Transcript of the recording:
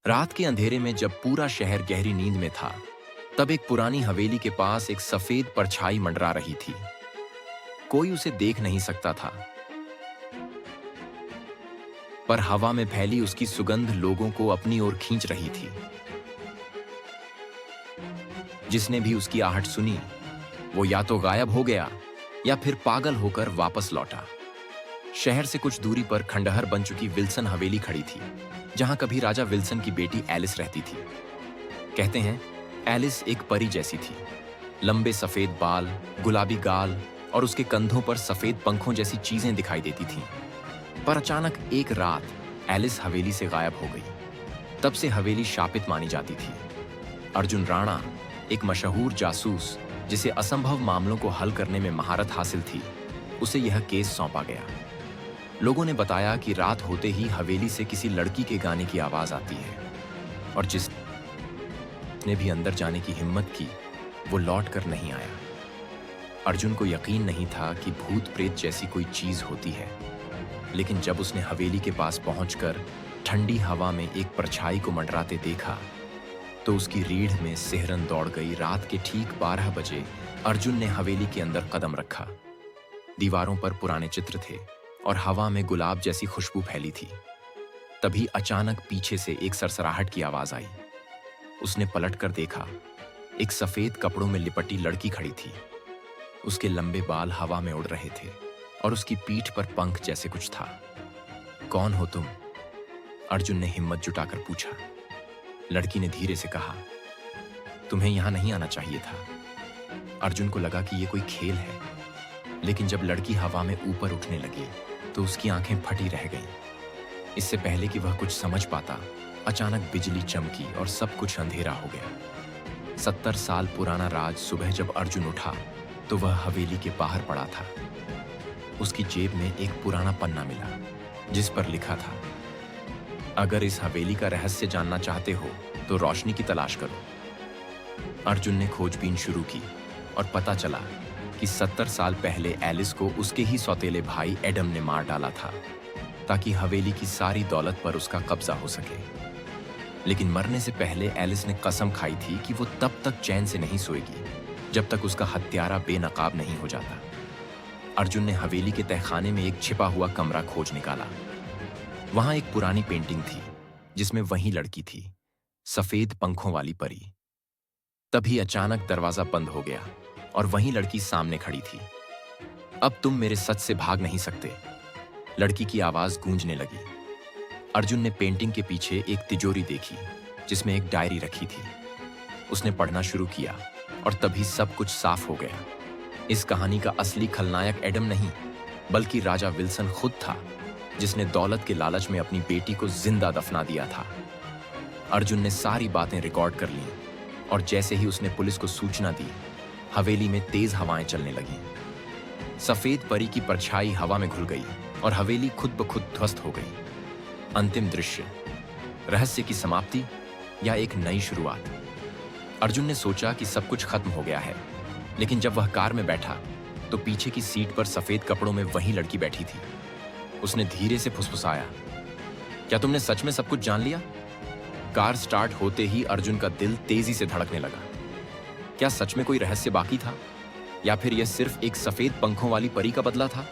रात के अंधेरे में जब पूरा शहर गहरी नींद में था, तब एक पुरानी हवेली के पास एक सफेद परछाई मंडरा रही थी। कोई उसे देख नहीं सकता था, पर हवा में फैली उसकी सुगंध लोगों को अपनी ओर खींच रही थी। जिसने भी उसकी आहट सुनी, वो या तो गायब हो गया या फिर पागल होकर वापस लौटा। शहर से कुछ दूरी पर खंडहर बन चुकी विल्सन हवेली खड़ी थी, जहां कभी राजा विल्सन की बेटी एलिस रहती थी। कहते हैं एलिस एक परी जैसी थी। लंबे सफेद बाल, गुलाबी गाल और उसके कंधों पर सफेद पंखों जैसी चीजें दिखाई देती थीं। पर अचानक एक रात एलिस हवेली से गायब हो गई। तब से हवेली शापित मानी जाती थी। अर्जुन राणा, एक मशहूर जासूस जिसे असंभव मामलों को हल करने में महारत हासिल थी, उसे यह केस सौंपा गया। लोगों ने बताया कि रात होते ही हवेली से किसी लड़की के गाने की आवाज आती है, और जिसने भी अंदर जाने की हिम्मत की, वो लौट कर नहीं आया। अर्जुन को यकीन नहीं था कि भूत प्रेत जैसी कोई चीज होती है, लेकिन जब उसने हवेली के पास पहुंचकर ठंडी हवा में एक परछाई को मंडराते देखा, तो उसकी रीढ़ में सिहरन दौड़ गई। रात के ठीक 12 बजे अर्जुन ने हवेली के अंदर कदम रखा। दीवारों पर पुराने चित्र थे और हवा में गुलाब जैसी खुशबू फैली थी। तभी अचानक पीछे से एक सरसराहट की आवाज आई। उसने पलटकर देखा। एक सफेद कपड़ों में लिपटी लड़की खड़ी थी। उसके लंबे बाल हवा में उड़ रहे थे और उसकी पीठ पर पंख जैसे कुछ था। कौन हो तुम? अर्जुन ने हिम्मत जुटाकर पूछा। लड़की ने धीरे से कहा, तुम्हें यहां नहीं आना चाहिए था। अर्जुन को लगा कि यह कोई खेल है, लेकिन जब लड़की हवा में ऊपर उठने लगी तो उसकी आंखें फटी रह गईं। इससे पहले कि वह कुछ समझ पाता, अचानक बिजली चमकी और सब कुछ अंधेरा हो गया। 70 साल पुराना राज सुबह जब अर्जुन उठा तो वह हवेली के बाहर पड़ा था। उसकी जेब में एक पुराना पन्ना मिला, जिस पर लिखा था, अगर इस हवेली का रहस्य जानना चाहते हो तो रोशनी की तलाश करो। अर्जुन ने खोजबीन शुरू की और पता चला कि 70 साल पहले एलिस को उसके ही सौतेले भाई एडम ने मार डाला था, ताकि हवेली की सारी दौलत पर उसका कब्जा हो सके। लेकिन मरने से पहले एलिस ने कसम खाई थी कि वो तब तक चैन से नहीं सोएगी जब तक उसका हत्यारा बेनकाब नहीं हो जाता। अर्जुन ने हवेली के तहखाने में एक छिपा हुआ कमरा खोज निकाला। वहां एक पुरानी पेंटिंग थी, जिसमें वही लड़की थी, सफेद पंखों वाली परी। तभी अचानक दरवाजा बंद हो गया और वही लड़की सामने खड़ी थी। अब तुम मेरे सच से भाग नहीं सकते, लड़की की आवाज गूंजने लगी। अर्जुन ने पेंटिंग के पीछे एक तिजोरी देखी, जिसमें एक डायरी रखी थी। उसने पढ़ना शुरू किया और तभी सब कुछ साफ हो गया। इस कहानी का असली खलनायक एडम नहीं, बल्कि राजा विल्सन खुद था, जिसने दौलत के लालच में अपनी बेटी को जिंदा दफना दिया था। अर्जुन ने सारी बातें रिकॉर्ड कर लीं और जैसे ही उसने पुलिस को सूचना दी, हवेली में तेज हवाएं चलने लगीं। सफेद परी की परछाई हवा में घुल गई और हवेली खुद ब खुद ध्वस्त हो गई। अंतिम दृश्य, रहस्य की समाप्ति या एक नई शुरुआत। अर्जुन ने सोचा कि सब कुछ खत्म हो गया है, लेकिन जब वह कार में बैठा तो पीछे की सीट पर सफेद कपड़ों में वही लड़की बैठी थी। उसने धीरे से फुसफुसाया, क्या तुमने सच में सब कुछ जान लिया? कार स्टार्ट होते ही अर्जुन का दिल तेजी से धड़कने लगा। क्या सच में कोई रहस्य बाकी था, या फिर यह सिर्फ एक सफेद पंखों वाली परी का बदला था?